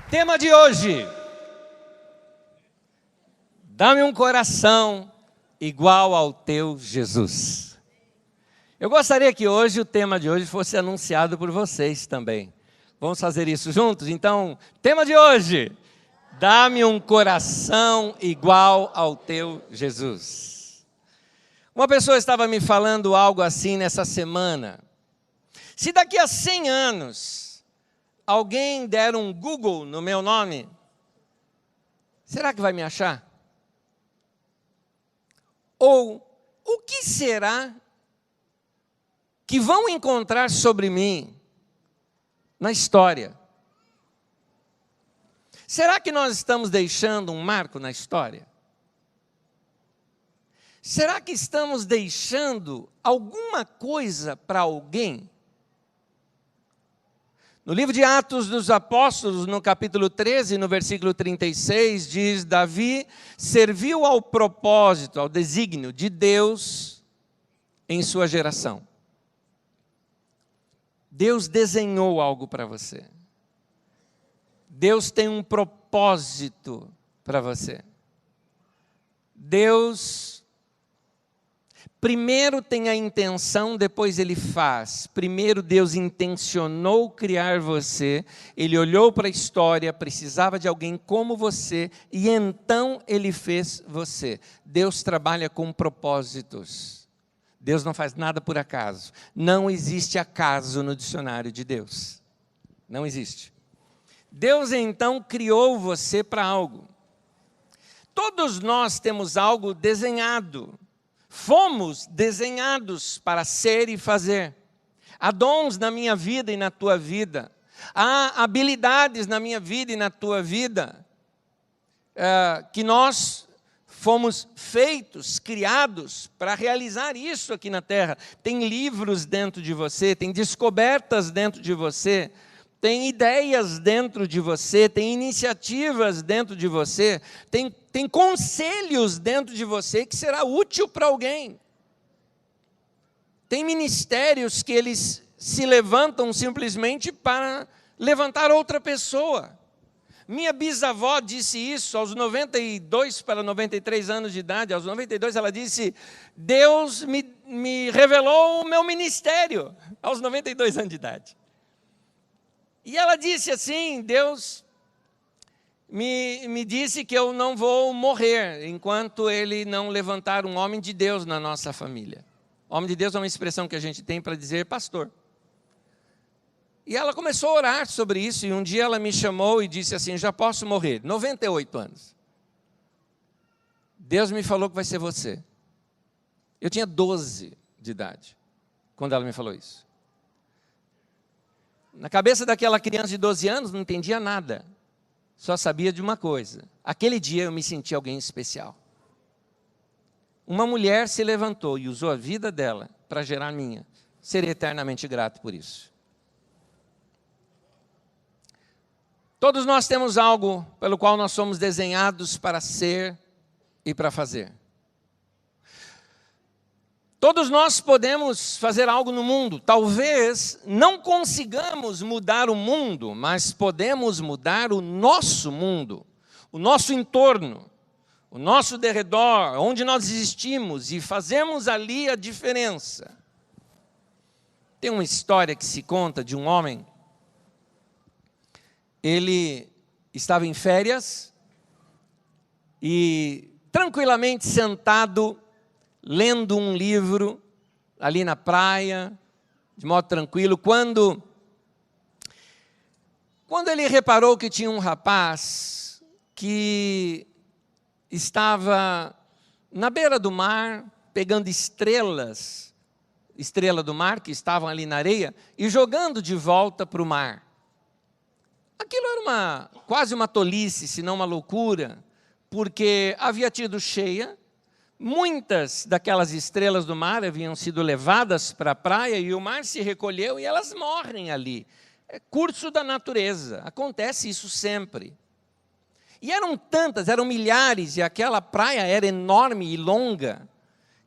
Tema de hoje: dá-me um coração igual ao teu Jesus. Eu gostaria que hoje o tema de hoje fosse anunciado por vocês também. Vamos fazer isso juntos? Então, tema de hoje: dá-me um coração igual ao teu Jesus. Uma pessoa estava me falando algo assim nessa semana. Se daqui a 100 anos alguém der um Google no meu nome, será que vai me achar? Ou o que será que vão encontrar sobre mim na história? Será que nós estamos deixando um marco na história? Será que estamos deixando alguma coisa para alguém? No livro de Atos dos Apóstolos, no capítulo 13, no versículo 36, diz: Davi serviu ao propósito, ao desígnio de Deus em sua geração. Deus desenhou algo para você. Deus tem um propósito para você. Deus primeiro tem a intenção, depois Ele faz. Primeiro Deus intencionou criar você, Ele olhou para a história, precisava de alguém como você, e então Ele fez você. Deus trabalha com propósitos. Deus não faz nada por acaso. Não existe acaso no dicionário de Deus. Não existe. Deus então criou você para algo. Todos nós temos algo desenhado. Fomos desenhados para ser e fazer. Há dons na minha vida e na tua vida. Há habilidades na minha vida e na tua vida que nós fomos feitos, criados para realizar isso aqui na terra. Tem livros dentro de você, tem descobertas dentro de você, tem ideias dentro de você, tem iniciativas dentro de você, tem conselhos dentro de você que será útil para alguém. Tem ministérios que eles se levantam simplesmente para levantar outra pessoa. Minha bisavó disse isso aos 92 para 93 anos de idade. Aos 92 ela disse: Deus me revelou o meu ministério, aos 92 anos de idade. E ela disse assim: Deus me disse que eu não vou morrer enquanto Ele não levantar um homem de Deus na nossa família. Homem de Deus é uma expressão que a gente tem para dizer pastor. E ela começou a orar sobre isso, e um dia ela me chamou e disse assim: já posso morrer, 98 anos. Deus me falou que vai ser você. Eu tinha 12 de idade, quando ela me falou isso. Na cabeça daquela criança de 12 anos, não entendia nada. Só sabia de uma coisa: aquele dia eu me senti alguém especial. Uma mulher se levantou e usou a vida dela para gerar a minha. Serei eternamente grato por isso. Todos nós temos algo pelo qual nós somos desenhados para ser e para fazer. Todos nós podemos fazer algo no mundo. Talvez não consigamos mudar o mundo, mas podemos mudar o nosso mundo, o nosso entorno, o nosso derredor, onde nós existimos, e fazemos ali a diferença. Tem uma história que se conta de um homem. Ele estava em férias e tranquilamente sentado, lendo um livro ali na praia, de modo tranquilo, quando ele reparou que tinha um rapaz que estava na beira do mar, pegando estrelas, estrela do mar, que estavam ali na areia, e jogando de volta para o mar. Aquilo era quase uma tolice, se não uma loucura, porque havia tido cheia. Muitas daquelas estrelas do mar haviam sido levadas para a praia e o mar se recolheu e elas morrem ali. É curso da natureza, acontece isso sempre. E eram tantas, eram milhares, e aquela praia era enorme e longa,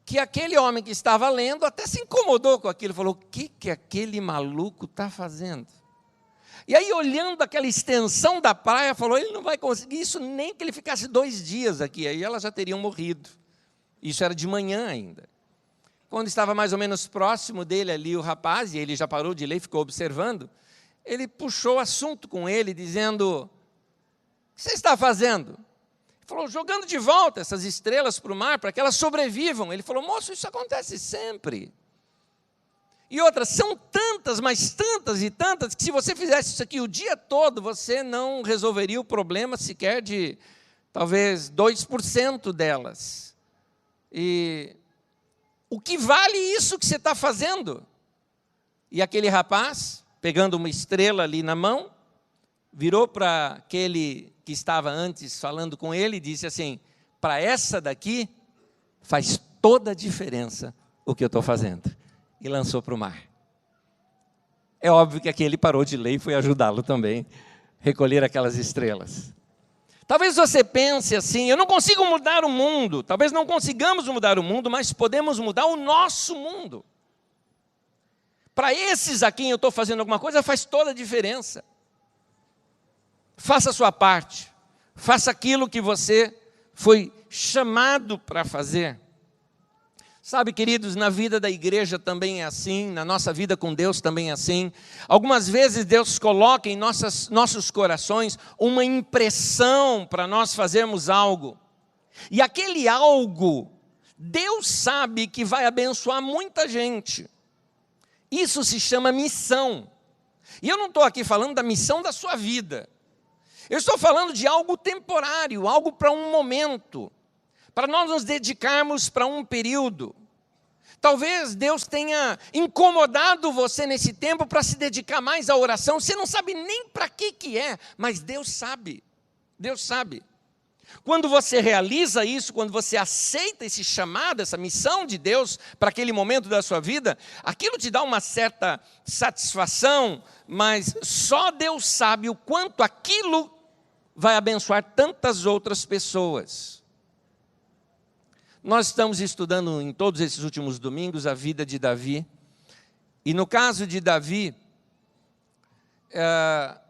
que aquele homem que estava lendo até se incomodou com aquilo, falou: o que aquele maluco está fazendo? E aí, olhando aquela extensão da praia, falou, ele não vai conseguir isso nem que ele ficasse 2 dias aqui, aí elas já teriam morrido. Isso era de manhã ainda. Quando estava mais ou menos próximo dele ali o rapaz, e ele já parou de ler e ficou observando, ele puxou o assunto com ele, dizendo, o que você está fazendo? Ele falou, jogando de volta essas estrelas para o mar, para que elas sobrevivam. Ele falou, moço, isso acontece sempre. E outras, são tantas, mas tantas e tantas, que se você fizesse isso aqui o dia todo, você não resolveria o problema sequer de, talvez, 2% delas. E o que vale isso que você está fazendo? E aquele rapaz, pegando uma estrela ali na mão, virou para aquele que estava antes falando com ele e disse assim, para essa daqui, faz toda a diferença o que eu estou fazendo. E lançou para o mar. É óbvio que aquele parou de ler e foi ajudá-lo também, recolher aquelas estrelas. Talvez você pense assim, eu não consigo mudar o mundo, talvez não consigamos mudar o mundo, mas podemos mudar o nosso mundo. Para esses a quem eu estou fazendo alguma coisa, faz toda a diferença. Faça a sua parte, faça aquilo que você foi chamado para fazer. Sabe, queridos, na vida da igreja também é assim, na nossa vida com Deus também é assim. Algumas vezes Deus coloca em nossos corações uma impressão para nós fazermos algo. E aquele algo, Deus sabe que vai abençoar muita gente. Isso se chama missão. E eu não estou aqui falando da missão da sua vida. Eu estou falando de algo temporário, algo para um momento. Para nós nos dedicarmos para um período. Talvez Deus tenha incomodado você nesse tempo para se dedicar mais à oração. Você não sabe nem para que é, mas Deus sabe. Deus sabe. Quando você realiza isso, quando você aceita esse chamado, essa missão de Deus para aquele momento da sua vida, aquilo te dá uma certa satisfação, mas só Deus sabe o quanto aquilo vai abençoar tantas outras pessoas. Nós estamos estudando em todos esses últimos domingos a vida de Davi. E no caso de Davi,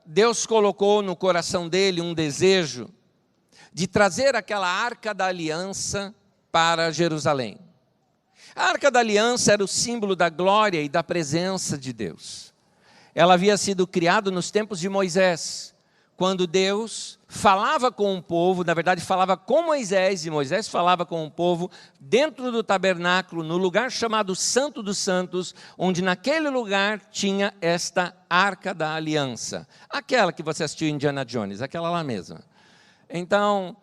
Deus colocou no coração dele um desejo de trazer aquela arca da aliança para Jerusalém. A arca da aliança era o símbolo da glória e da presença de Deus. Ela havia sido criada nos tempos de Moisés, quando Deus falava com o povo, na verdade falava com Moisés, e Moisés falava com o povo dentro do tabernáculo, no lugar chamado Santo dos Santos, onde naquele lugar tinha esta arca da aliança. Aquela que você assistiu em Indiana Jones, aquela lá mesma. Então,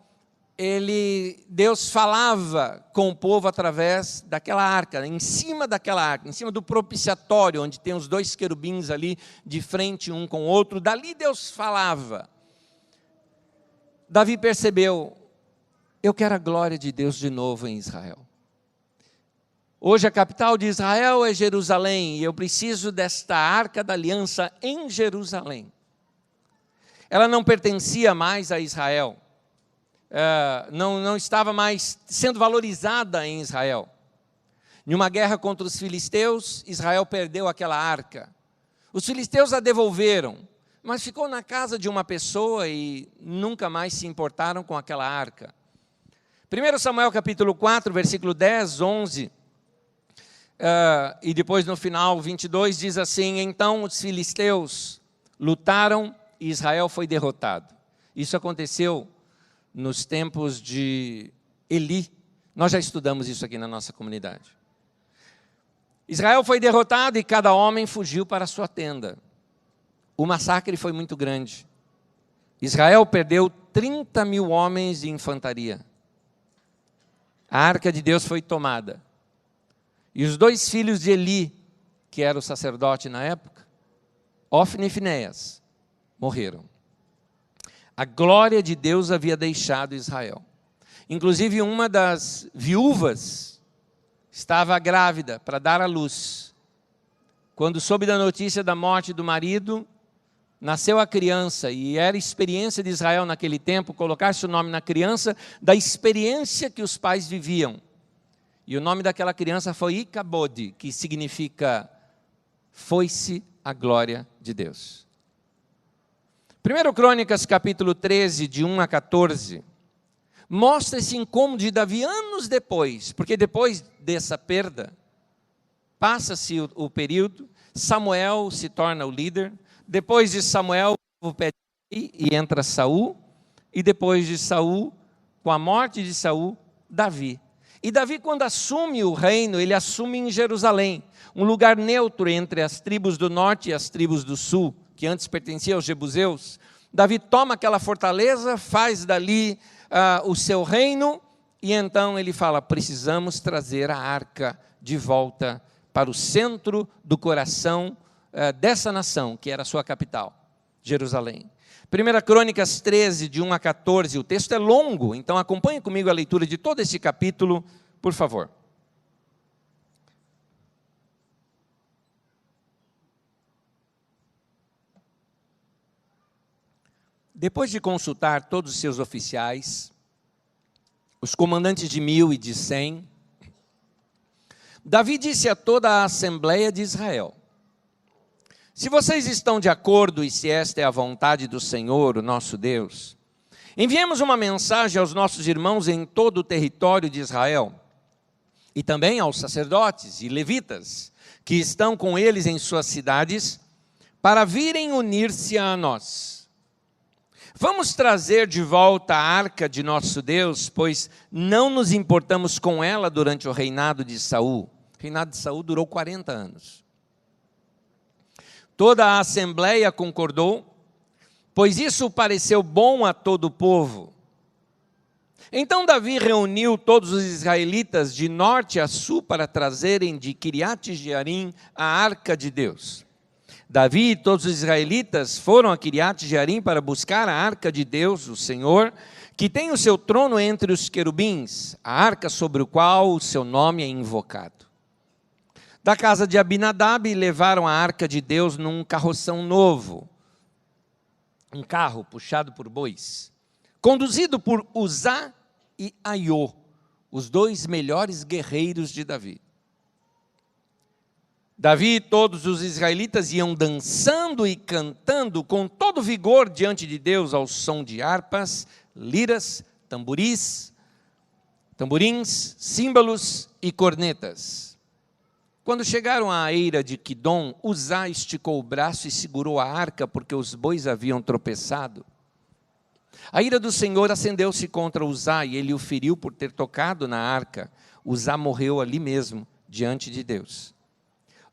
Deus falava com o povo através daquela arca, em cima daquela arca, em cima do propiciatório, onde tem os 2 querubins ali de frente um com o outro, dali Deus falava. Davi percebeu, eu quero a glória de Deus de novo em Israel. Hoje a capital de Israel é Jerusalém, e eu preciso desta arca da aliança em Jerusalém. Ela não pertencia mais a Israel. Não estava mais sendo valorizada em Israel. Em uma guerra contra os filisteus, Israel perdeu aquela arca. Os filisteus a devolveram, mas ficou na casa de uma pessoa e nunca mais se importaram com aquela arca. 1 Samuel capítulo 4, versículo 10, 11, e depois no final 22 diz assim, então os filisteus lutaram e Israel foi derrotado. Isso aconteceu nos tempos de Eli. Nós já estudamos isso aqui na nossa comunidade. Israel foi derrotado e cada homem fugiu para a sua tenda. O massacre foi muito grande. Israel perdeu 30 mil homens de infantaria. A arca de Deus foi tomada. E os 2 filhos de Eli, que era o sacerdote na época, Ofni e Finéias, morreram. A glória de Deus havia deixado Israel. Inclusive uma das viúvas estava grávida para dar à luz. Quando soube da notícia da morte do marido, nasceu a criança, e era experiência de Israel naquele tempo, colocar-se o nome na criança da experiência que os pais viviam. E o nome daquela criança foi Icabode, que significa foi-se a glória de Deus. 1 Crônicas, capítulo 13, de 1 a 14, mostra esse incômodo de Davi anos depois, porque depois dessa perda, passa-se o período, Samuel se torna o líder, depois de Samuel, o povo pede e entra Saul, e depois de Saul, com a morte de Saul, Davi. E Davi, quando assume o reino, ele assume em Jerusalém, um lugar neutro entre as tribos do norte e as tribos do sul, que antes pertencia aos jebuseus. Davi toma aquela fortaleza, faz dali o seu reino, e então ele fala, precisamos trazer a arca de volta para o centro do coração dessa nação, que era a sua capital, Jerusalém. 1 Crônicas 13, de 1 a 14, o texto é longo, então acompanhe comigo a leitura de todo esse capítulo, por favor. Depois de consultar todos os seus oficiais, os comandantes de 1000 e de 100, Davi disse a toda a Assembleia de Israel, se vocês estão de acordo e se esta é a vontade do Senhor, o nosso Deus, enviemos uma mensagem aos nossos irmãos em todo o território de Israel, e também aos sacerdotes e levitas, que estão com eles em suas cidades, para virem unir-se a nós. Vamos trazer de volta a arca de nosso Deus, pois não nos importamos com ela durante o reinado de Saul. O reinado de Saul durou 40 anos. Toda a Assembleia concordou, pois isso pareceu bom a todo o povo. Então Davi reuniu todos os israelitas de norte a sul para trazerem de Quiriate-Jearim a arca de Deus. Davi e todos os israelitas foram a Quiriate-Jearim para buscar a arca de Deus, o Senhor, que tem o seu trono entre os querubins, a arca sobre o qual o seu nome é invocado. Da casa de Abinadab levaram a arca de Deus num carroção novo, um carro puxado por bois, conduzido por Uzá e Aiô, os dois melhores guerreiros de Davi. Davi e todos os israelitas iam dançando e cantando com todo vigor diante de Deus ao som de harpas, liras, tamborins, símbolos e cornetas. Quando chegaram à eira de Quidom, Uzá esticou o braço e segurou a arca, porque os bois haviam tropeçado. A ira do Senhor acendeu-se contra Uzá, e ele o feriu por ter tocado na arca. Uzá morreu ali mesmo, diante de Deus.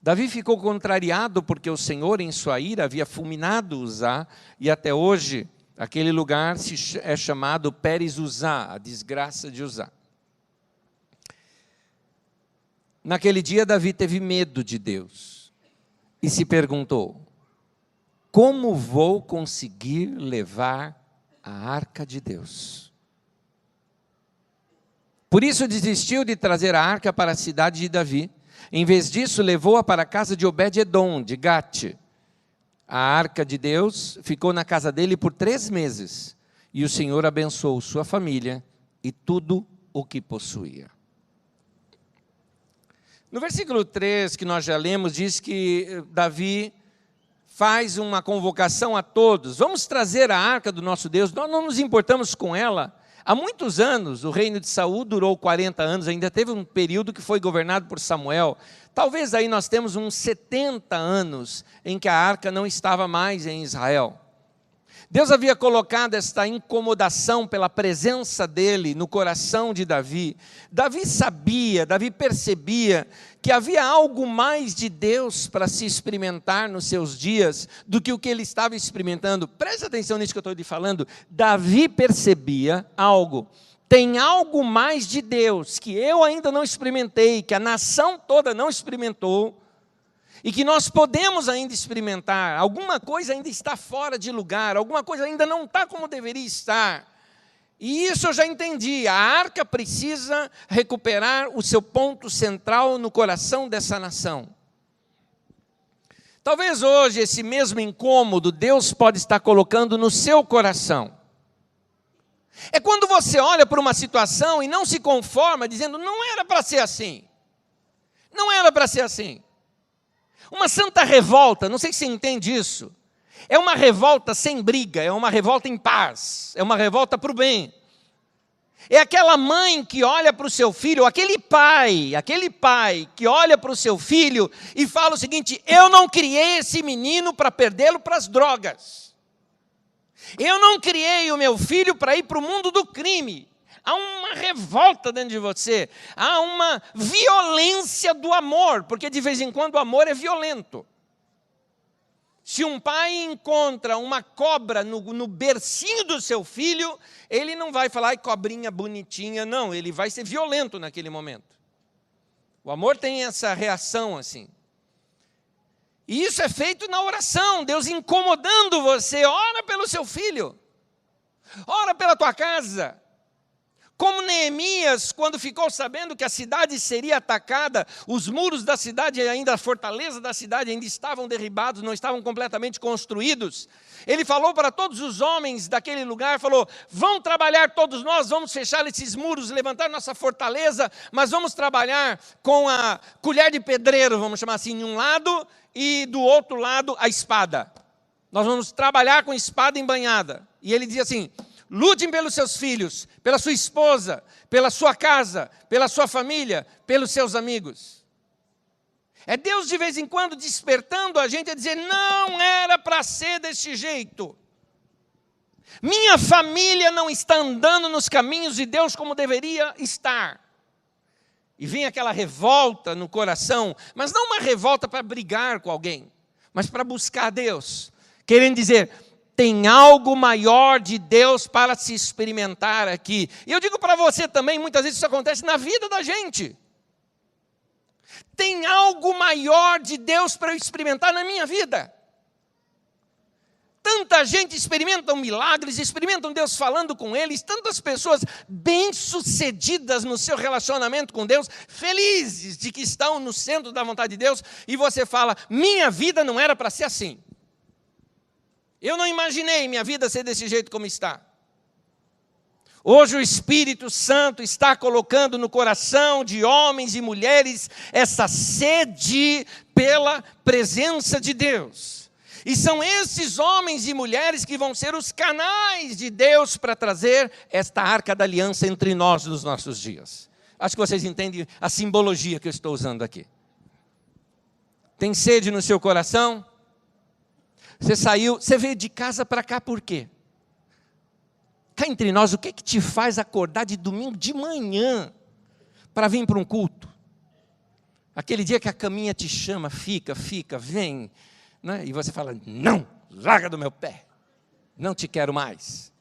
Davi ficou contrariado, porque o Senhor, em sua ira, havia fulminado Uzá, e até hoje, aquele lugar é chamado Pérez Uzá, a desgraça de Uzá. Naquele dia, Davi teve medo de Deus e se perguntou, como vou conseguir levar a arca de Deus? Por isso desistiu de trazer a arca para a cidade de Davi. Em vez disso, levou-a para a casa de Obed-edom, de Gate. A arca de Deus ficou na casa dele por 3 meses, e o Senhor abençoou sua família e tudo o que possuía. No versículo 3, que nós já lemos, diz que Davi faz uma convocação a todos. Vamos trazer a arca do nosso Deus, nós não nos importamos com ela. Há muitos anos, o reino de Saul durou 40 anos, ainda teve um período que foi governado por Samuel. Talvez aí nós temos uns 70 anos em que a arca não estava mais em Israel. Deus havia colocado esta incomodação pela presença dele no coração de Davi. Davi sabia, Davi percebia que havia algo mais de Deus para se experimentar nos seus dias do que o que ele estava experimentando. Preste atenção nisso que eu estou lhe falando. Davi percebia algo. Tem algo mais de Deus que eu ainda não experimentei, que a nação toda não experimentou, e que nós podemos ainda experimentar. Alguma coisa ainda está fora de lugar, alguma coisa ainda não está como deveria estar. E isso eu já entendi, a arca precisa recuperar o seu ponto central no coração dessa nação. Talvez hoje esse mesmo incômodo Deus pode estar colocando no seu coração. É quando você olha para uma situação e não se conforma, dizendo, não era para ser assim. Não era para ser assim. Uma santa revolta, não sei se você entende isso, É uma revolta sem briga, é uma revolta em paz, é uma revolta para o bem. É aquela mãe que olha para o seu filho, aquele pai que olha para o seu filho e fala o seguinte: eu não criei esse menino para perdê-lo para as drogas. Eu não criei o meu filho para ir para o mundo do crime. Há uma revolta dentro de você, há uma violência do amor, porque de vez em quando o amor é violento. Se um pai encontra uma cobra no bercinho do seu filho, ele não vai falar, ai, cobrinha bonitinha, não, ele vai ser violento naquele momento. O amor tem essa reação assim. E isso é feito na oração, Deus incomodando você, ora pelo seu filho, ora pela tua casa. Como Neemias, quando ficou sabendo que a cidade seria atacada, os muros da cidade, ainda a fortaleza da cidade ainda estavam derribados, não estavam completamente construídos. Ele falou para todos os homens daquele lugar, falou, vão trabalhar todos nós, vamos fechar esses muros, levantar nossa fortaleza, mas vamos trabalhar com a colher de pedreiro, vamos chamar assim, de um lado, e do outro lado a espada. Nós vamos trabalhar com espada embanhada. E ele dizia assim, lutem pelos seus filhos, pela sua esposa, pela sua casa, pela sua família, pelos seus amigos. É Deus de vez em quando despertando a gente a dizer, não era para ser desse jeito. Minha família não está andando nos caminhos de Deus como deveria estar. E vem aquela revolta no coração, mas não uma revolta para brigar com alguém, mas para buscar Deus, querendo dizer, tem algo maior de Deus para se experimentar aqui. E eu digo para você também, muitas vezes isso acontece na vida da gente. Tem algo maior de Deus para eu experimentar na minha vida. Tanta gente experimenta milagres, experimentam Deus falando com eles, tantas pessoas bem-sucedidas no seu relacionamento com Deus, felizes de que estão no centro da vontade de Deus, e você fala, minha vida não era para ser assim. Eu não imaginei minha vida ser desse jeito como está. Hoje o Espírito Santo está colocando no coração de homens e mulheres essa sede pela presença de Deus. E são esses homens e mulheres que vão ser os canais de Deus para trazer esta arca da aliança entre nós nos nossos dias. Acho que vocês entendem a simbologia que eu estou usando aqui. Tem sede no seu coração? Você saiu, você veio de casa para cá por quê? Cá entre nós, o que te faz acordar de domingo de manhã para vir para um culto? Aquele dia que a caminha te chama, fica, vem, né? E você fala, não, larga do meu pé, não te quero mais.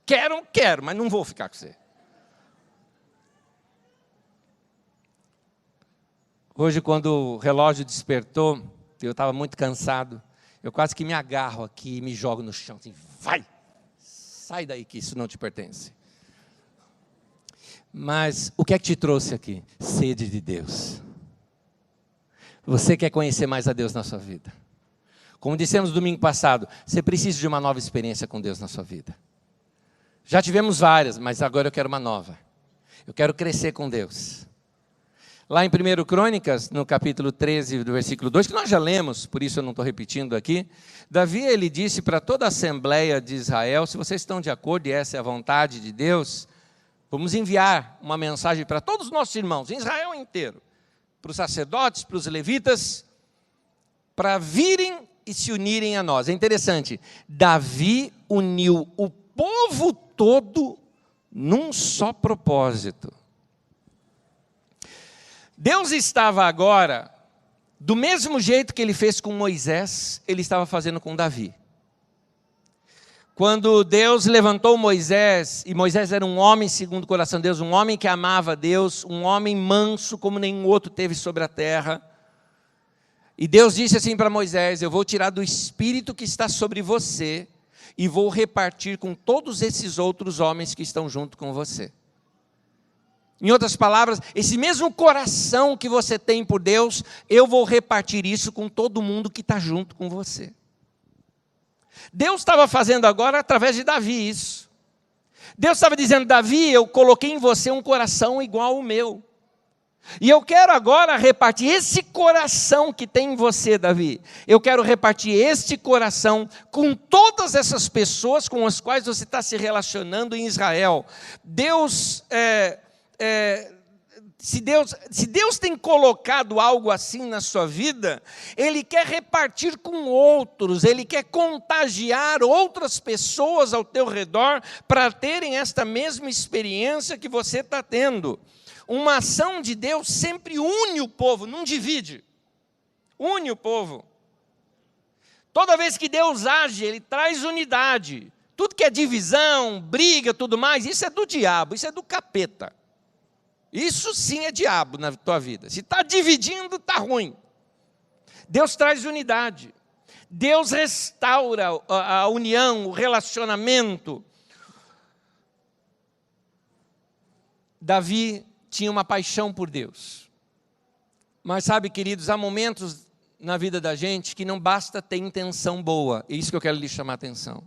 Quero, mas não vou ficar com você. Hoje, quando o relógio despertou, eu estava muito cansado, eu quase que me agarro aqui e me jogo no chão, assim, vai, sai daí que isso não te pertence. Mas o que é que te trouxe aqui? Sede de Deus. Você quer conhecer mais a Deus na sua vida. Como dissemos domingo passado, você precisa de uma nova experiência com Deus na sua vida. Já tivemos várias, mas agora eu quero uma nova. Eu quero crescer com Deus. Lá em 1 Crônicas, no capítulo 13, do versículo 2, que nós já lemos, por isso eu não estou repetindo aqui, Davi, ele disse para toda a Assembleia de Israel, se vocês estão de acordo e essa é a vontade de Deus, vamos enviar uma mensagem para todos os nossos irmãos, em Israel inteiro, para os sacerdotes, para os levitas, para virem e se unirem a nós. É interessante, Davi uniu o povo todo num só propósito. Deus estava agora, do mesmo jeito que ele fez com Moisés, ele estava fazendo com Davi. Quando Deus levantou Moisés, e Moisés era um homem segundo o coração de Deus, um homem que amava Deus, um homem manso como nenhum outro teve sobre a terra. E Deus disse assim para Moisés, eu vou tirar do espírito que está sobre você, e vou repartir com todos esses outros homens que estão junto com você. Em outras palavras, esse mesmo coração que você tem por Deus, eu vou repartir isso com todo mundo que está junto com você. Deus estava fazendo agora através de Davi isso. Deus estava dizendo, Davi, eu coloquei em você um coração igual ao meu. E eu quero agora repartir esse coração que tem em você, Davi. Eu quero repartir este coração com todas essas pessoas com as quais você está se relacionando em Israel. Se Deus tem colocado algo assim na sua vida, Ele quer repartir com outros, Ele quer contagiar outras pessoas ao teu redor para terem esta mesma experiência que você está tendo. Uma ação de Deus sempre une o povo, não divide. Une o povo. Toda vez que Deus age, Ele traz unidade. Tudo que é divisão, briga, tudo mais, isso é do diabo, isso é do capeta. Isso sim é diabo na tua vida. Se está dividindo, está ruim. Deus traz unidade. Deus restaura a união, o relacionamento. Davi tinha uma paixão por Deus. Mas sabe, queridos, há momentos na vida da gente que não basta ter intenção boa. É isso que eu quero lhe chamar a atenção.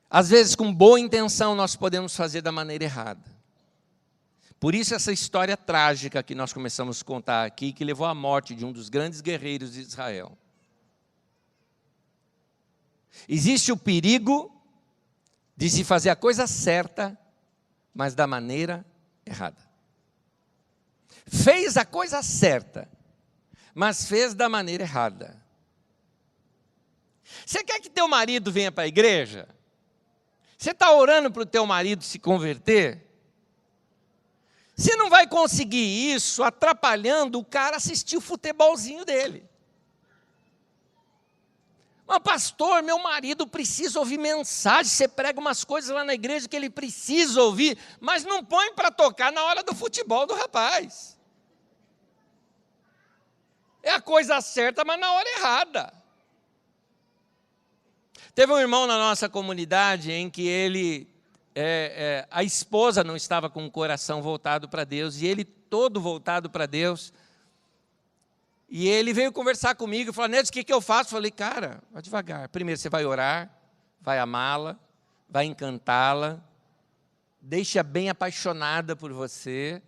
Às vezes, com boa intenção, nós podemos fazer da maneira errada. Por isso essa história trágica que nós começamos a contar aqui, que levou à morte de um dos grandes guerreiros de Israel. Existe o perigo de se fazer a coisa certa, mas da maneira errada. Fez a coisa certa, mas fez da maneira errada. Você quer que teu marido venha para a igreja? Você está orando para o teu marido se converter? Você não vai conseguir isso atrapalhando o cara assistir o futebolzinho dele. Mas pastor, meu marido precisa ouvir mensagem, você prega umas coisas lá na igreja que ele precisa ouvir, mas não põe para tocar na hora do futebol do rapaz. É a coisa certa, mas na hora errada. Teve um irmão na nossa comunidade em que a esposa não estava com o coração voltado para Deus, e ele todo voltado para Deus. E ele veio conversar comigo e falou: Neto, o que eu faço? Eu falei: cara, vai devagar. Primeiro você vai orar, vai amá-la, vai encantá-la, deixa bem apaixonada por você.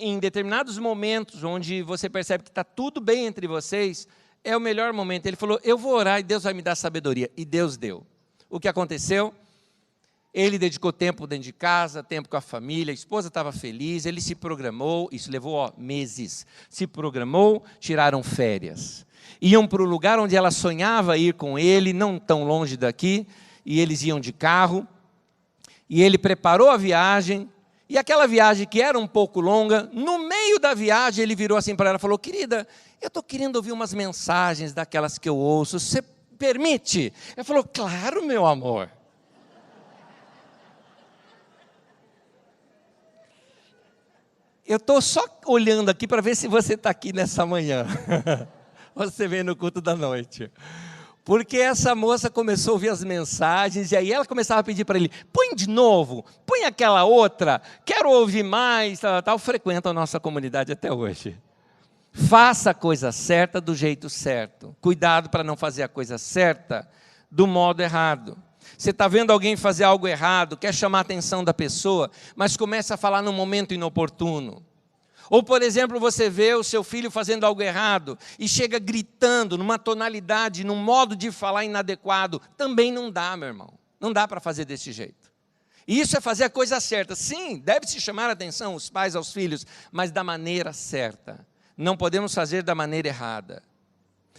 Em determinados momentos onde você percebe que está tudo bem entre vocês, é o melhor momento. Ele falou: eu vou orar e Deus vai me dar sabedoria. E Deus deu. O que aconteceu? Ele dedicou tempo dentro de casa, tempo com a família, a esposa estava feliz, ele se programou, isso levou meses, se programou, tiraram férias. Iam para o lugar onde ela sonhava ir com ele, não tão longe daqui, e eles iam de carro, e ele preparou a viagem, e aquela viagem que era um pouco longa, no meio da viagem ele virou assim para ela e falou: querida, eu estou querendo ouvir umas mensagens daquelas que eu ouço, você permite? Ela falou: claro, meu amor. Eu estou só olhando aqui para ver se você está aqui nessa manhã. Você vem no culto da noite. Porque essa moça começou a ouvir as mensagens, e aí ela começava a pedir para ele: põe de novo, põe aquela outra, quero ouvir mais, tal. Frequenta a nossa comunidade até hoje. Faça a coisa certa do jeito certo. Cuidado para não fazer a coisa certa do modo errado. Você está vendo alguém fazer algo errado, quer chamar a atenção da pessoa, mas começa a falar num momento inoportuno. Ou, por exemplo, você vê o seu filho fazendo algo errado e chega gritando numa tonalidade, num modo de falar inadequado. Também não dá, meu irmão. Não dá para fazer desse jeito. E isso é fazer a coisa certa. Sim, deve-se chamar a atenção os pais aos filhos, mas da maneira certa. Não podemos fazer da maneira errada.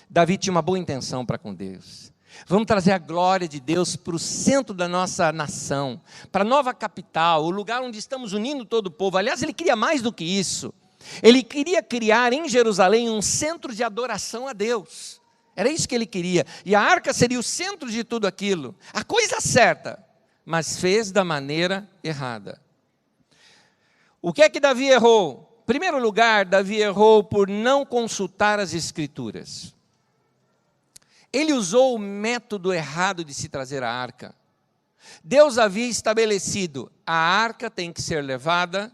Davi tinha uma boa intenção para com Deus. Vamos trazer a glória de Deus para o centro da nossa nação, para a nova capital, o lugar onde estamos unindo todo o povo. Aliás, ele queria mais do que isso. Ele queria criar em Jerusalém um centro de adoração a Deus. Era isso que ele queria. E a arca seria o centro de tudo aquilo. A coisa certa, mas fez da maneira errada. O que é que Davi errou? Em primeiro lugar, Davi errou por não consultar as Escrituras. Ele usou o método errado de se trazer a arca. Deus havia estabelecido: a arca tem que ser levada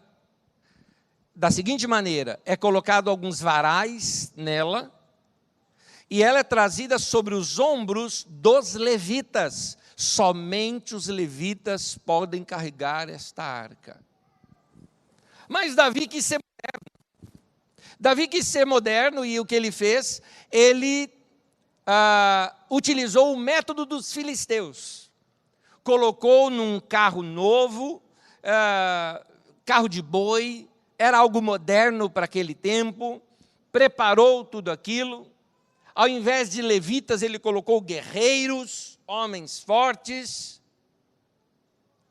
da seguinte maneira: é colocado alguns varais nela, e ela é trazida sobre os ombros dos levitas. Somente os levitas podem carregar esta arca. Mas Davi quis ser moderno. Davi quis ser moderno e o que ele fez? Ele utilizou o método dos filisteus. Colocou num carro novo, carro de boi, era algo moderno para aquele tempo, preparou tudo aquilo. Ao invés de levitas, ele colocou guerreiros, homens fortes.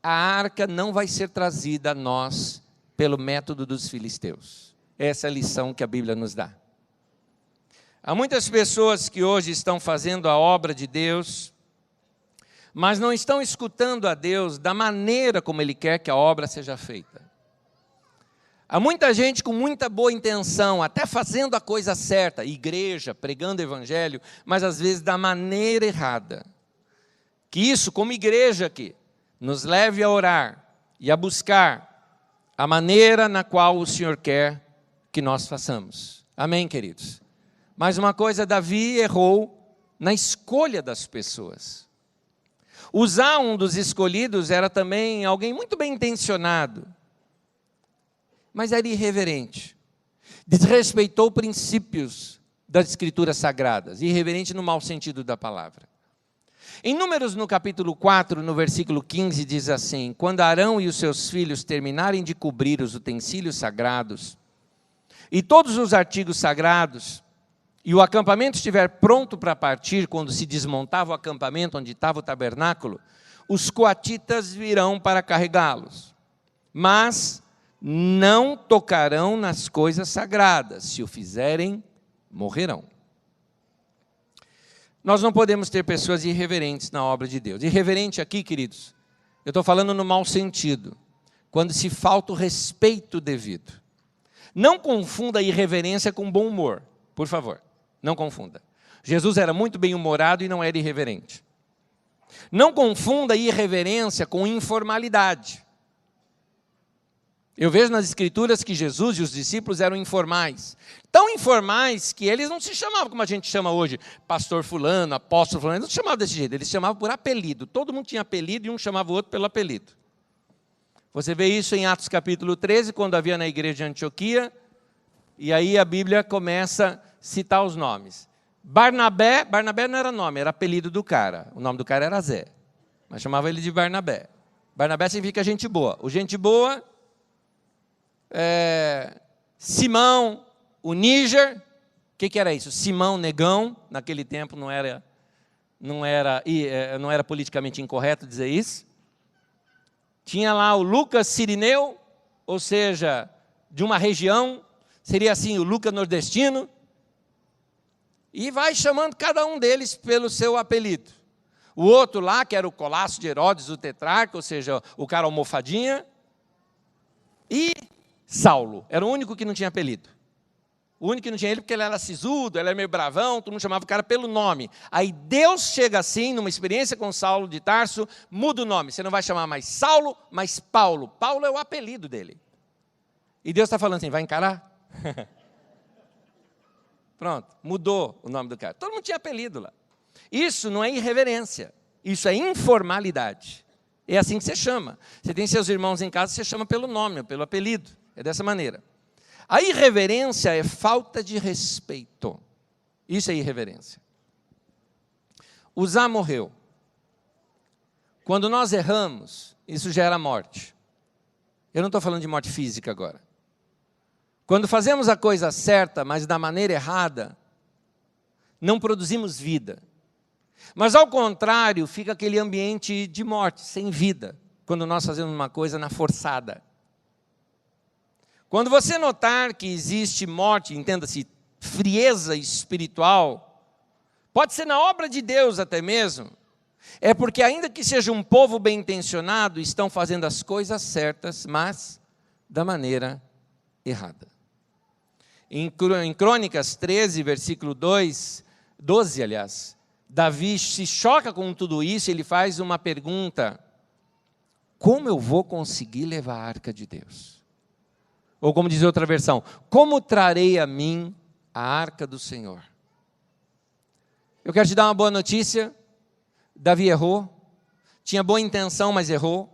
A arca não vai ser trazida a nós pelo método dos filisteus. Essa é a lição que a Bíblia nos dá. Há muitas pessoas que hoje estão fazendo a obra de Deus, mas não estão escutando a Deus da maneira como Ele quer que a obra seja feita. Há muita gente com muita boa intenção, até fazendo a coisa certa, igreja, pregando o evangelho, mas às vezes da maneira errada. Que isso, como igreja aqui, nos leve a orar e a buscar a maneira na qual o Senhor quer que nós façamos. Amém, queridos? Mas uma coisa, Davi errou na escolha das pessoas. Uzá, um dos escolhidos, era também alguém muito bem intencionado, mas era irreverente, desrespeitou princípios das Escrituras Sagradas, irreverente no mau sentido da palavra. Em Números, no capítulo 4, no versículo 15, diz assim: quando Arão e os seus filhos terminarem de cobrir os utensílios sagrados, e todos os artigos sagrados, e o acampamento estiver pronto para partir, quando se desmontava o acampamento onde estava o tabernáculo, os coatitas virão para carregá-los, mas não tocarão nas coisas sagradas, se o fizerem, morrerão. Nós não podemos ter pessoas irreverentes na obra de Deus. Irreverente aqui, queridos, eu estou falando no mau sentido, quando se falta o respeito devido. Não confunda a irreverência com bom humor, por favor, não confunda. Jesus era muito bem-humorado e não era irreverente. Não confunda a irreverência com informalidade. Eu vejo nas Escrituras que Jesus e os discípulos eram informais. Tão informais que eles não se chamavam como a gente chama hoje, pastor fulano, apóstolo fulano, eles não se chamavam desse jeito, eles se chamavam por apelido. Todo mundo tinha apelido e um chamava o outro pelo apelido. Você vê isso em Atos capítulo 13, quando havia na igreja de Antioquia, e aí a Bíblia começa a citar os nomes. Barnabé não era nome, era apelido do cara. O nome do cara era Zé, mas chamava ele de Barnabé. Barnabé significa gente boa. O gente boa... Simão, o Níger, o que era isso? Simão, negão, naquele tempo não era politicamente incorreto dizer isso. Tinha lá o Lucas Cirineu, ou seja, de uma região, seria assim o Lucas nordestino, e vai chamando cada um deles pelo seu apelido. O outro lá, que era o Colasso de Herodes, o tetrarca, ou seja, o cara almofadinha, e Saulo, era o único que não tinha apelido. O único que não tinha ele porque ele era sisudo, ele era meio bravão, todo mundo chamava o cara pelo nome. Aí Deus chega assim, numa experiência com Saulo de Tarso, muda o nome. Você não vai chamar mais Saulo, mas Paulo. Paulo é o apelido dele. E Deus está falando assim, vai encarar? Pronto, mudou o nome do cara. Todo mundo tinha apelido lá. Isso não é irreverência, isso é informalidade. É assim que você chama. Você tem seus irmãos em casa, você chama pelo nome, pelo apelido. É dessa maneira. A irreverência é falta de respeito. Isso é irreverência. Uzá morreu. Quando nós erramos, isso gera morte. Eu não estou falando de morte física agora. Quando fazemos a coisa certa, mas da maneira errada, não produzimos vida. Mas ao contrário, fica aquele ambiente de morte, sem vida, quando nós fazemos uma coisa na forçada. Quando você notar que existe morte, entenda-se, frieza espiritual, pode ser na obra de Deus até mesmo, é porque ainda que seja um povo bem intencionado, estão fazendo as coisas certas, mas da maneira errada. Em Crônicas 13, versículo 12, Davi se choca com tudo isso, ele faz uma pergunta: como eu vou conseguir levar a arca de Deus? Ou como diz outra versão, como trarei a mim a arca do Senhor? Eu quero te dar uma boa notícia, Davi errou, tinha boa intenção, mas errou.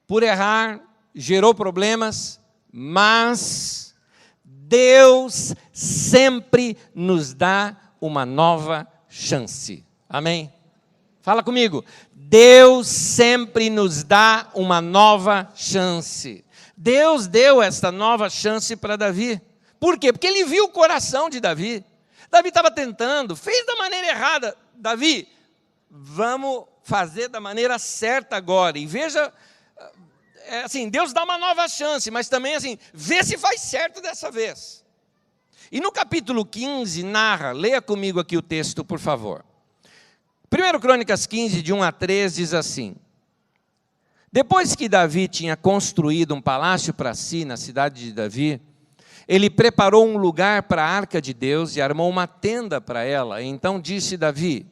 Por errar, gerou problemas, Mas Deus sempre nos dá uma nova chance. Amém? Fala comigo. Deus sempre nos dá uma nova chance. Deus deu esta nova chance para Davi. Por quê? Porque ele viu o coração de Davi. Davi estava tentando, fez da maneira errada. Davi, vamos fazer da maneira certa agora. E veja, assim, Deus dá uma nova chance, mas também assim, vê se faz certo dessa vez. E no capítulo 15 narra, leia comigo aqui o texto, por favor. 1 Crônicas 15, de 1 a 3, diz assim: Depois que Davi tinha construído um palácio para si na cidade de Davi, ele preparou um lugar para a arca de Deus e armou uma tenda para ela. Então disse Davi: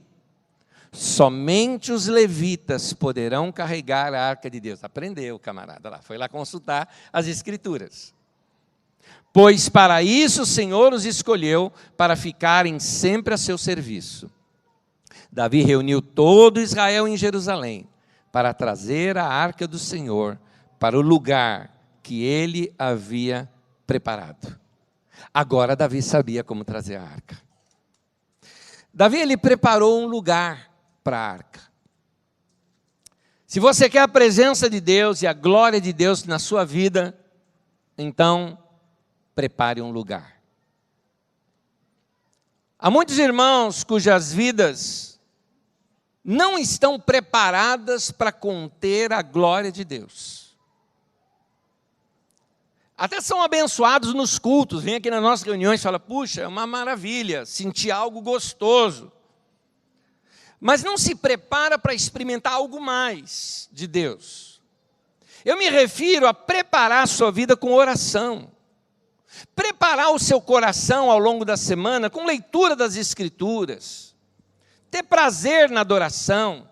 somente os levitas poderão carregar a arca de Deus. Aprendeu, camarada, lá, foi lá consultar as escrituras. Pois para isso o Senhor os escolheu, para ficarem sempre a seu serviço. Davi reuniu todo Israel em Jerusalém, para trazer a arca do Senhor para o lugar que ele havia preparado. Agora Davi sabia como trazer a arca. Davi, ele preparou um lugar para a arca. Se você quer a presença de Deus e a glória de Deus na sua vida, então prepare um lugar. Há muitos irmãos cujas vidas não estão preparadas para conter a glória de Deus. Até são abençoados nos cultos, vem aqui nas nossas reuniões e fala: puxa, é uma maravilha, sentir algo gostoso. Mas não se prepara para experimentar algo mais de Deus. Eu me refiro a preparar a sua vida com oração. Preparar o seu coração ao longo da semana com leitura das Escrituras. Ter prazer na adoração.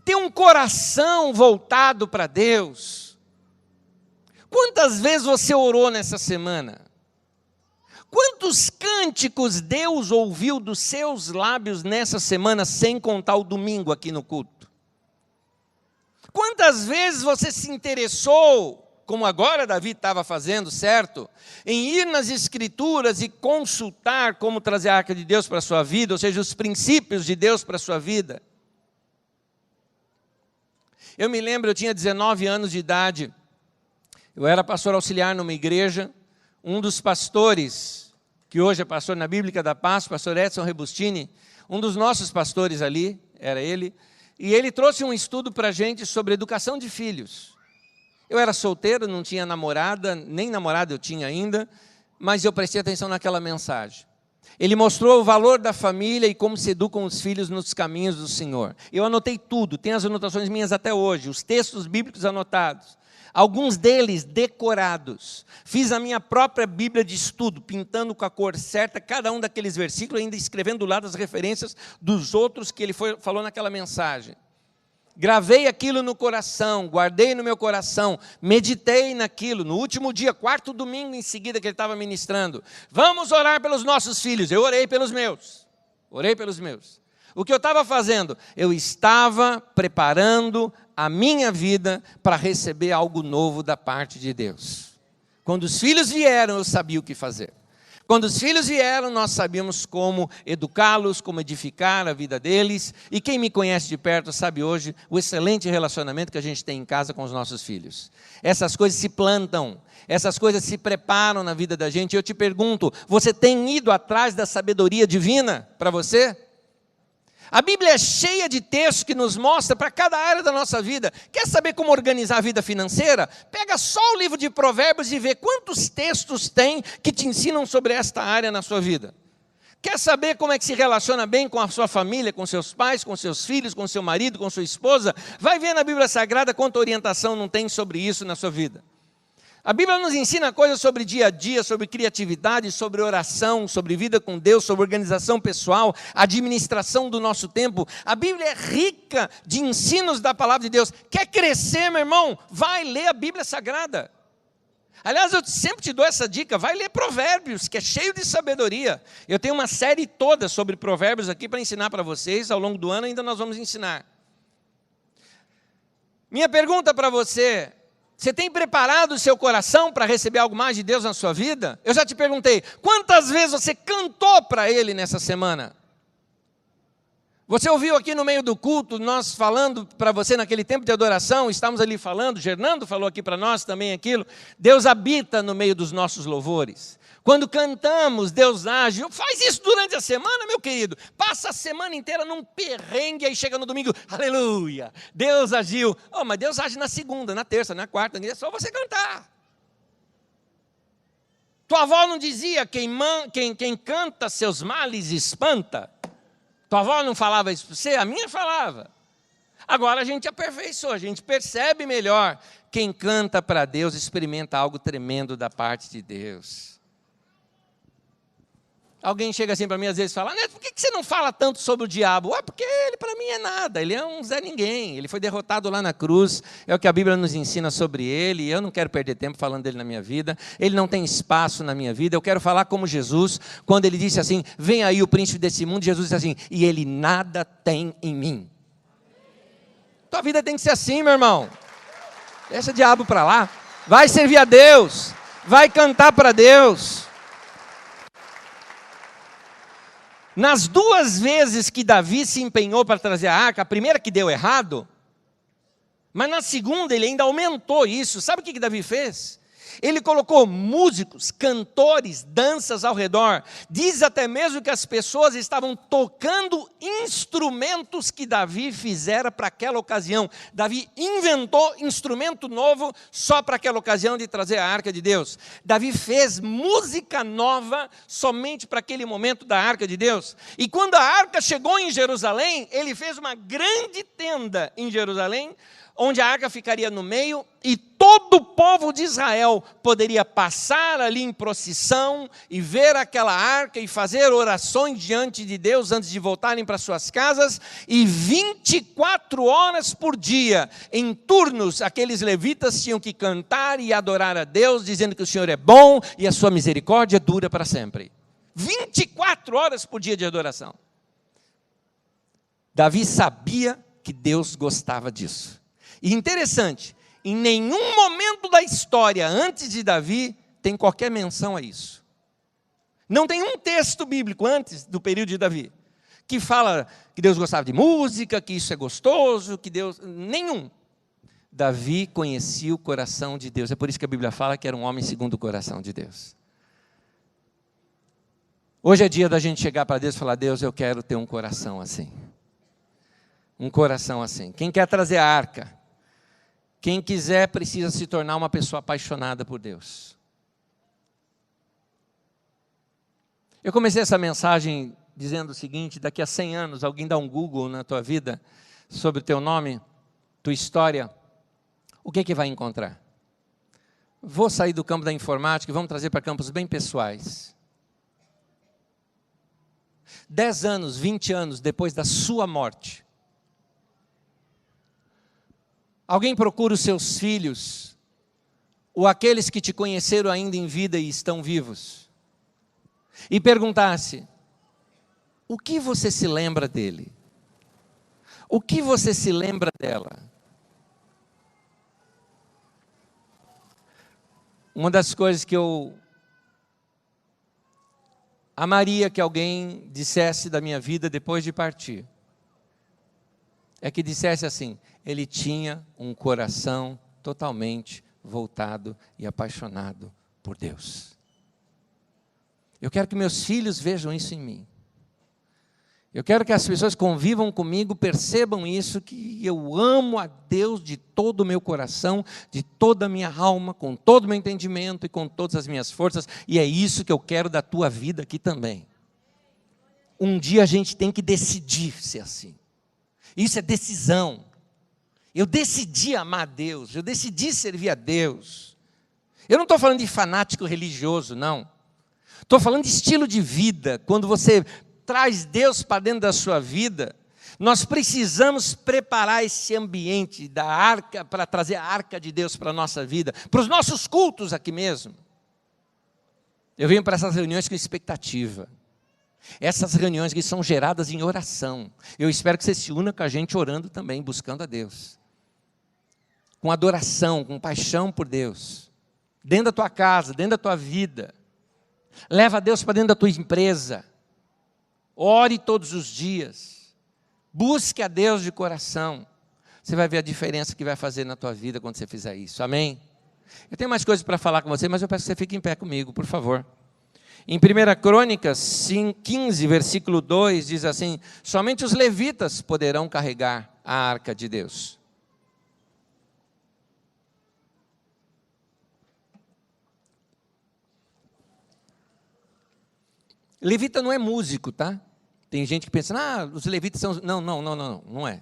Ter um coração voltado para Deus. Quantas vezes você orou nessa semana? Quantos cânticos Deus ouviu dos seus lábios nessa semana, sem contar o domingo aqui no culto? Quantas vezes você se interessou, como agora Davi estava fazendo, certo? Em ir nas Escrituras e consultar como trazer a arca de Deus para a sua vida, ou seja, os princípios de Deus para a sua vida. Eu me lembro, eu tinha 19 anos de idade, eu era pastor auxiliar numa igreja, um dos pastores, que hoje é pastor na Bíblica da Paz, pastor Edson Rebustini, um dos nossos pastores ali, era ele, e ele trouxe um estudo para a gente sobre educação de filhos. Eu era solteiro, não tinha namorada, nem namorada eu tinha ainda, mas eu prestei atenção naquela mensagem. Ele mostrou o valor da família e como se educam os filhos nos caminhos do Senhor. Eu anotei tudo, tem as anotações minhas até hoje, os textos bíblicos anotados. Alguns deles decorados. Fiz a minha própria Bíblia de estudo, pintando com a cor certa cada um daqueles versículos, ainda escrevendo do lado as referências dos outros que ele falou naquela mensagem. Gravei aquilo no coração, guardei no meu coração, meditei naquilo. No último dia, 4º domingo em seguida que ele estava ministrando, vamos orar pelos nossos filhos. Eu orei pelos meus. O que eu estava fazendo? Eu estava preparando a minha vida para receber algo novo da parte de Deus. Quando os filhos vieram, eu sabia o que fazer. Quando os filhos vieram, nós sabíamos como educá-los, como edificar a vida deles. E quem me conhece de perto sabe hoje o excelente relacionamento que a gente tem em casa com os nossos filhos. Essas coisas se plantam, essas coisas se preparam na vida da gente. Eu te pergunto, você tem ido atrás da sabedoria divina para você? A Bíblia é cheia de textos que nos mostra para cada área da nossa vida. Quer saber como organizar a vida financeira? Pega só o livro de Provérbios e vê quantos textos tem que te ensinam sobre esta área na sua vida. Quer saber como é que se relaciona bem com a sua família, com seus pais, com seus filhos, com seu marido, com sua esposa? Vai ver na Bíblia Sagrada quanta orientação não tem sobre isso na sua vida. A Bíblia nos ensina coisas sobre dia a dia, sobre criatividade, sobre oração, sobre vida com Deus, sobre organização pessoal, administração do nosso tempo. A Bíblia é rica de ensinos da palavra de Deus. Quer crescer, meu irmão? Vai ler a Bíblia Sagrada. Aliás, eu sempre te dou essa dica, vai ler Provérbios, que é cheio de sabedoria. Eu tenho uma série toda sobre Provérbios aqui para ensinar para vocês, ao longo do ano ainda nós vamos ensinar. Minha pergunta para você: Você tem preparado o seu coração para receber algo mais de Deus na sua vida? Eu já te perguntei, quantas vezes você cantou para Ele nessa semana? Você ouviu aqui no meio do culto, nós falando para você naquele tempo de adoração, estamos ali falando, Gernando falou aqui para nós também aquilo, Deus habita no meio dos nossos louvores. Quando cantamos, Deus age. Faz isso durante a semana, meu querido. Passa a semana inteira num perrengue, aí chega no domingo, aleluia, Deus agiu. Oh, mas Deus age na segunda, na terça, na quarta, é só você cantar. Tua avó não dizia, quem canta seus males espanta? Tua avó não falava isso para você? A minha falava. Agora a gente aperfeiçoa, a gente percebe melhor. Quem canta para Deus experimenta algo tremendo da parte de Deus. Alguém chega assim para mim às vezes e fala, Neto, por que você não fala tanto sobre o diabo? Porque ele para mim é nada, ele é um Zé Ninguém, ele foi derrotado lá na cruz, é o que a Bíblia nos ensina sobre ele, e eu não quero perder tempo falando dele na minha vida, ele não tem espaço na minha vida, eu quero falar como Jesus, quando ele disse assim, vem aí o príncipe desse mundo, Jesus disse assim, e ele nada tem em mim. Tua vida tem que ser assim, meu irmão, deixa o diabo para lá, vai servir a Deus, vai cantar para Deus. Nas 2 vezes que Davi se empenhou para trazer a arca, a primeira que deu errado, mas na segunda ele ainda aumentou isso. Sabe o que Davi fez? Ele colocou músicos, cantores, danças ao redor. Diz até mesmo que as pessoas estavam tocando instrumentos que Davi fizera para aquela ocasião. Davi inventou instrumento novo só para aquela ocasião de trazer a arca de Deus. Davi fez música nova somente para aquele momento da arca de Deus. E quando a arca chegou em Jerusalém, ele fez uma grande tenda em Jerusalém, onde a arca ficaria no meio e todo o povo de Israel poderia passar ali em procissão e ver aquela arca e fazer orações diante de Deus antes de voltarem para suas casas, e 24 horas por dia, em turnos, aqueles levitas tinham que cantar e adorar a Deus, dizendo que o Senhor é bom e a sua misericórdia dura para sempre. 24 horas por dia de adoração. Davi sabia que Deus gostava disso. E interessante, em nenhum momento da história antes de Davi tem qualquer menção a isso. Não tem um texto bíblico antes do período de Davi que fala que Deus gostava de música, que isso é gostoso, que Deus... Nenhum. Davi conhecia o coração de Deus. É por isso que a Bíblia fala que era um homem segundo o coração de Deus. Hoje é dia da gente chegar para Deus e falar, Deus, eu quero ter um coração assim. Um coração assim. Quem quer trazer a arca? Quem quiser precisa se tornar uma pessoa apaixonada por Deus. Eu comecei essa mensagem dizendo o seguinte, daqui a 100 anos, alguém dá um Google na tua vida, sobre o teu nome, tua história, o que vai encontrar? Vou sair do campo da informática e vamos trazer para campos bem pessoais. 10 anos, 20 anos depois da sua morte, alguém procura os seus filhos, ou aqueles que te conheceram ainda em vida e estão vivos, e perguntasse, o que você se lembra dele? O que você se lembra dela? Uma das coisas que eu amaria que alguém dissesse da minha vida depois de partir, é que dissesse assim, ele tinha um coração totalmente voltado e apaixonado por Deus. Eu quero que meus filhos vejam isso em mim. Eu quero que as pessoas que convivam comigo percebam isso, que eu amo a Deus de todo o meu coração, de toda a minha alma, com todo o meu entendimento e com todas as minhas forças, e é isso que eu quero da tua vida aqui também. Um dia a gente tem que decidir ser assim. Isso é decisão. Eu decidi amar a Deus, eu decidi servir a Deus. Eu não estou falando de fanático religioso, não. Estou falando de estilo de vida. Quando você traz Deus para dentro da sua vida, nós precisamos preparar esse ambiente da arca, para trazer a arca de Deus para a nossa vida, para os nossos cultos aqui mesmo. Eu venho para essas reuniões com expectativa. Essas reuniões que são geradas em oração. Eu espero que você se una com a gente orando também, buscando a Deus. com adoração, com paixão por Deus. Dentro da tua casa, dentro da tua vida. Leva Deus para dentro da tua empresa. Ore todos os dias. Busque a Deus de coração. Você vai ver a diferença que vai fazer na tua vida quando você fizer isso. Amém? Eu tenho mais coisas para falar com você, mas eu peço que você fique em pé comigo, por favor. Em 1 Crônicas 15, versículo 2, diz assim: somente os levitas poderão carregar a arca de Deus. Levita não é músico, tá? Tem gente que pensa, os levitas são... Não é.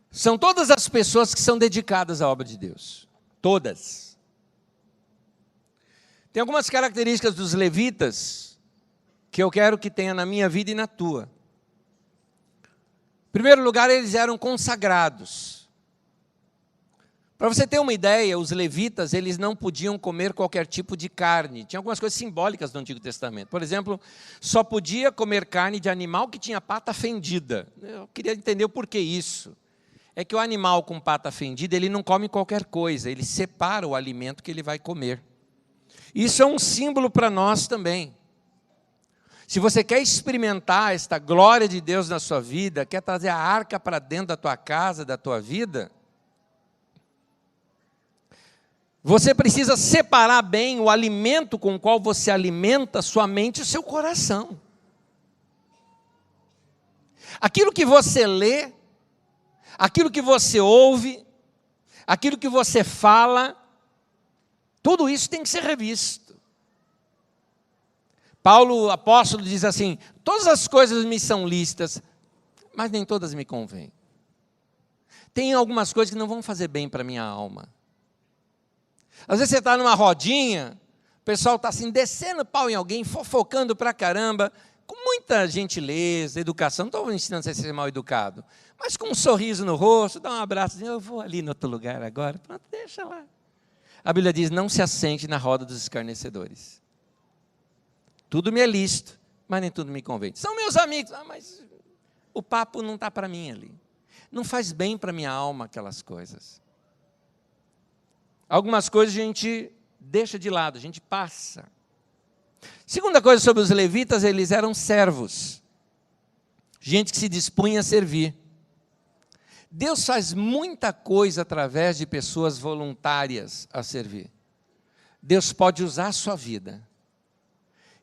São todas as pessoas que são dedicadas à obra de Deus. Todas. Tem algumas características dos levitas que eu quero que tenha na minha vida e na tua. Em primeiro lugar, eles eram consagrados. Para você ter uma ideia, os levitas, eles não podiam comer qualquer tipo de carne. Tinha algumas coisas simbólicas do Antigo Testamento. Por exemplo, só podia comer carne de animal que tinha pata fendida. Eu queria entender o porquê isso. É que o animal com pata fendida, ele não come qualquer coisa, ele separa o alimento que ele vai comer. Isso é um símbolo para nós também. Se você quer experimentar esta glória de Deus na sua vida, quer trazer a arca para dentro da tua casa, da tua vida, você precisa separar bem o alimento com o qual você alimenta a sua mente e o seu coração. Aquilo que você lê, aquilo que você ouve, aquilo que você fala, tudo isso tem que ser revisto. Paulo, apóstolo, diz assim: todas as coisas me são lícitas, mas nem todas me convêm. Tem algumas coisas que não vão fazer bem para a minha alma. Às vezes você está numa rodinha, o pessoal está assim, descendo pau em alguém, fofocando pra caramba, com muita gentileza, educação. Não estou ensinando você a ser mal educado, mas com um sorriso no rosto, dá um abraço, assim, eu vou ali no outro lugar agora, pronto, deixa lá. A Bíblia diz, não se assente na roda dos escarnecedores. Tudo me é lícito, mas nem tudo me convém. São meus amigos, mas o papo não está para mim ali. Não faz bem para a minha alma aquelas coisas. Algumas coisas a gente deixa de lado, a gente passa. Segunda coisa sobre os levitas, eles eram servos. Gente que se dispunha a servir. Deus faz muita coisa através de pessoas voluntárias a servir. Deus pode usar a sua vida.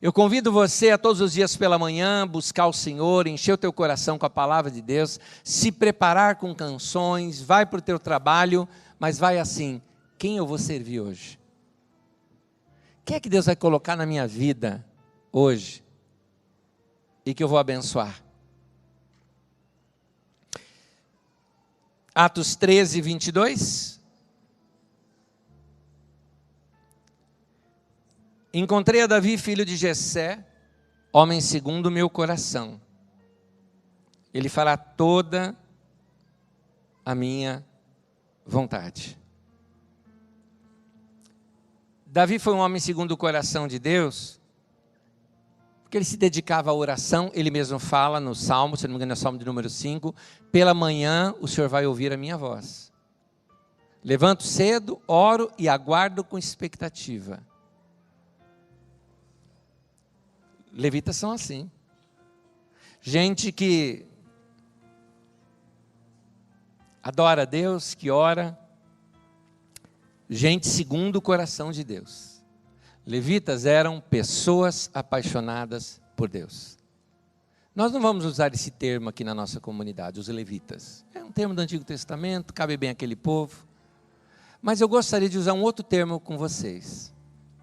Eu convido você a todos os dias pela manhã buscar o Senhor, encher o teu coração com a palavra de Deus, se preparar com canções, vai para o teu trabalho, mas vai assim: quem eu vou servir hoje? Quem é que Deus vai colocar na minha vida hoje e que eu vou abençoar? Atos 13, 22. Encontrei a Davi, filho de Jessé, homem segundo o meu coração. Ele fará toda a minha vontade. Davi foi um homem segundo o coração de Deus, porque ele se dedicava à oração. Ele mesmo fala no Salmo, se não me engano é o Salmo de número 5, pela manhã o Senhor vai ouvir a minha voz. Levanto cedo, oro e aguardo com expectativa. Levitas são assim. Gente que adora a Deus, que ora. Gente segundo o coração de Deus. Levitas eram pessoas apaixonadas por Deus. Nós não vamos usar esse termo aqui na nossa comunidade, os levitas. É um termo do Antigo Testamento, cabe bem àquele povo. Mas eu gostaria de usar um outro termo com vocês.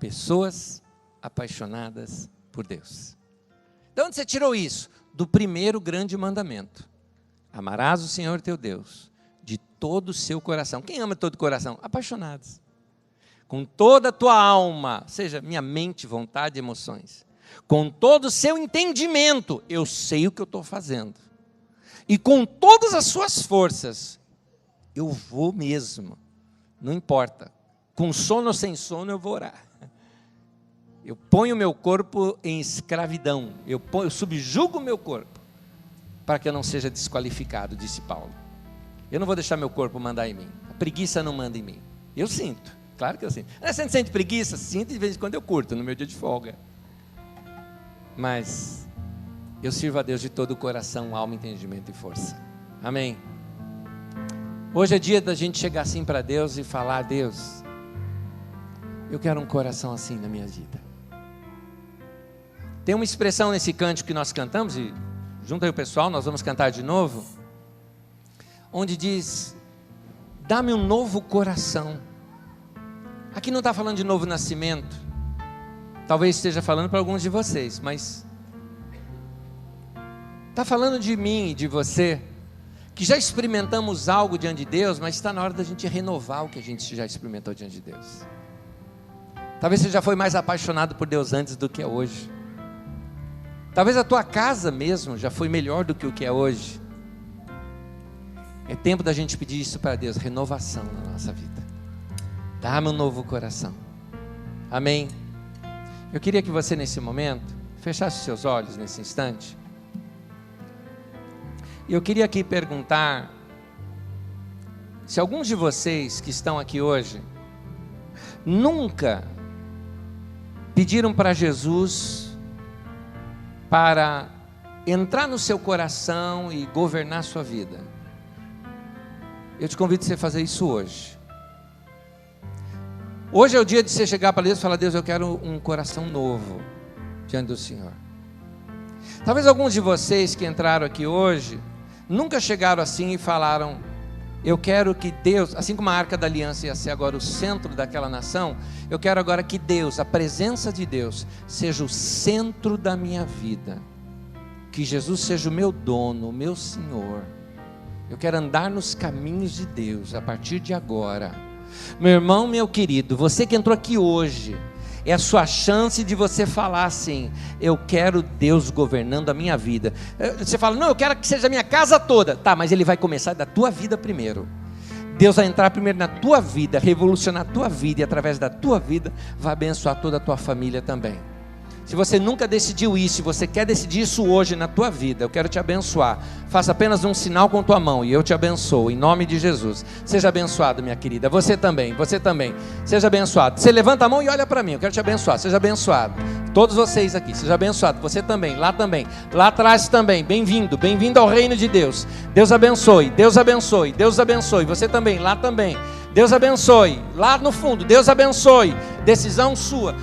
Pessoas apaixonadas por Deus. De onde você tirou isso? Do primeiro grande mandamento. Amarás o Senhor teu Deus de todo o seu coração. Quem ama todo o coração? Apaixonados. Com toda a tua alma, ou seja, minha mente, vontade e emoções. Com todo o seu entendimento, eu sei o que eu estou fazendo. E com todas as suas forças, eu vou mesmo. Não importa. Com sono ou sem sono, eu vou orar. Eu ponho o meu corpo em escravidão. Eu subjugo o meu corpo para que eu não seja desqualificado, disse Paulo. Eu não vou deixar meu corpo mandar em mim. A preguiça não manda em mim. Eu sinto, claro que eu sinto. Você não sente preguiça? Sinto, de vez em quando eu curto, no meu dia de folga. Mas eu sirvo a Deus de todo o coração, alma, entendimento e força. Amém? Hoje é dia da gente chegar assim para Deus e falar: Deus, eu quero um coração assim na minha vida. Tem uma expressão nesse cântico que nós cantamos, e junto aí o pessoal, nós vamos cantar de novo, onde diz: dá-me um novo coração. Aqui não está falando de novo nascimento, talvez esteja falando para alguns de vocês, mas está falando de mim e de você, que já experimentamos algo diante de Deus, mas está na hora da gente renovar o que a gente já experimentou diante de Deus. Talvez você já foi mais apaixonado por Deus antes do que é hoje. Talvez a tua casa mesmo já foi melhor do que o que é hoje. É tempo da gente pedir isso para Deus, renovação na nossa vida. Dá-me um novo coração. Amém? Eu queria que você nesse momento fechasse os seus olhos nesse instante. E eu queria aqui perguntar se alguns de vocês que estão aqui hoje nunca pediram para Jesus para entrar no seu coração e governar a sua vida. Eu te convido a você fazer isso hoje. Hoje é o dia de você chegar para Deus e falar: Deus, eu quero um coração novo diante do Senhor. Talvez alguns de vocês que entraram aqui hoje nunca chegaram assim e falaram: eu quero que Deus, assim como a Arca da Aliança ia ser agora o centro daquela nação, eu quero agora que Deus, a presença de Deus, seja o centro da minha vida. Que Jesus seja o meu dono, o meu Senhor. Eu quero andar nos caminhos de Deus a partir de agora. Meu irmão, meu querido, você que entrou aqui hoje, é a sua chance de você falar assim: eu quero Deus governando a minha vida. Você fala: não, eu quero que seja a minha casa toda. Tá, mas Ele vai começar da tua vida primeiro. Deus vai entrar primeiro na tua vida, revolucionar a tua vida, e através da tua vida vai abençoar toda a tua família também. Se você nunca decidiu isso, se você quer decidir isso hoje na tua vida, eu quero te abençoar. Faça apenas um sinal com tua mão e eu te abençoo, em nome de Jesus. Seja abençoado, minha querida. Você também, seja abençoado. Você levanta a mão e olha para mim, eu quero te abençoar. Seja abençoado. Todos vocês aqui, seja abençoado. Você também, lá atrás também. Bem-vindo, bem-vindo ao reino de Deus. Deus abençoe, Deus abençoe, Deus abençoe. Você também, lá também. Deus abençoe. Lá no fundo, Deus abençoe. Decisão sua.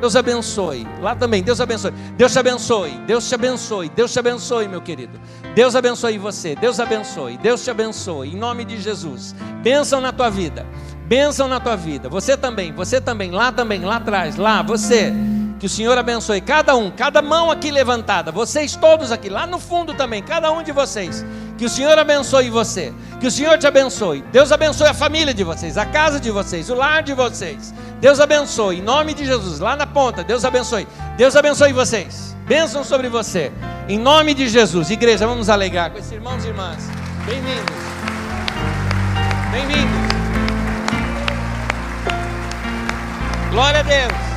Deus abençoe, lá também, Deus abençoe, Deus te abençoe, Deus te abençoe, Deus te abençoe, meu querido, Deus abençoe você, Deus abençoe, Deus te abençoe, em nome de Jesus, bênção na tua vida, você também, lá atrás, lá, você, que o Senhor abençoe, cada mão aqui levantada, vocês todos aqui, lá no fundo também, cada um de vocês, que o Senhor abençoe você, que o Senhor te abençoe, Deus abençoe a família de vocês, a casa de vocês, o lar de vocês, Deus abençoe, em nome de Jesus, lá na ponta, Deus abençoe vocês, bênção sobre você, em nome de Jesus. Igreja, vamos alegrar com esses irmãos e irmãs, bem-vindos, glória a Deus.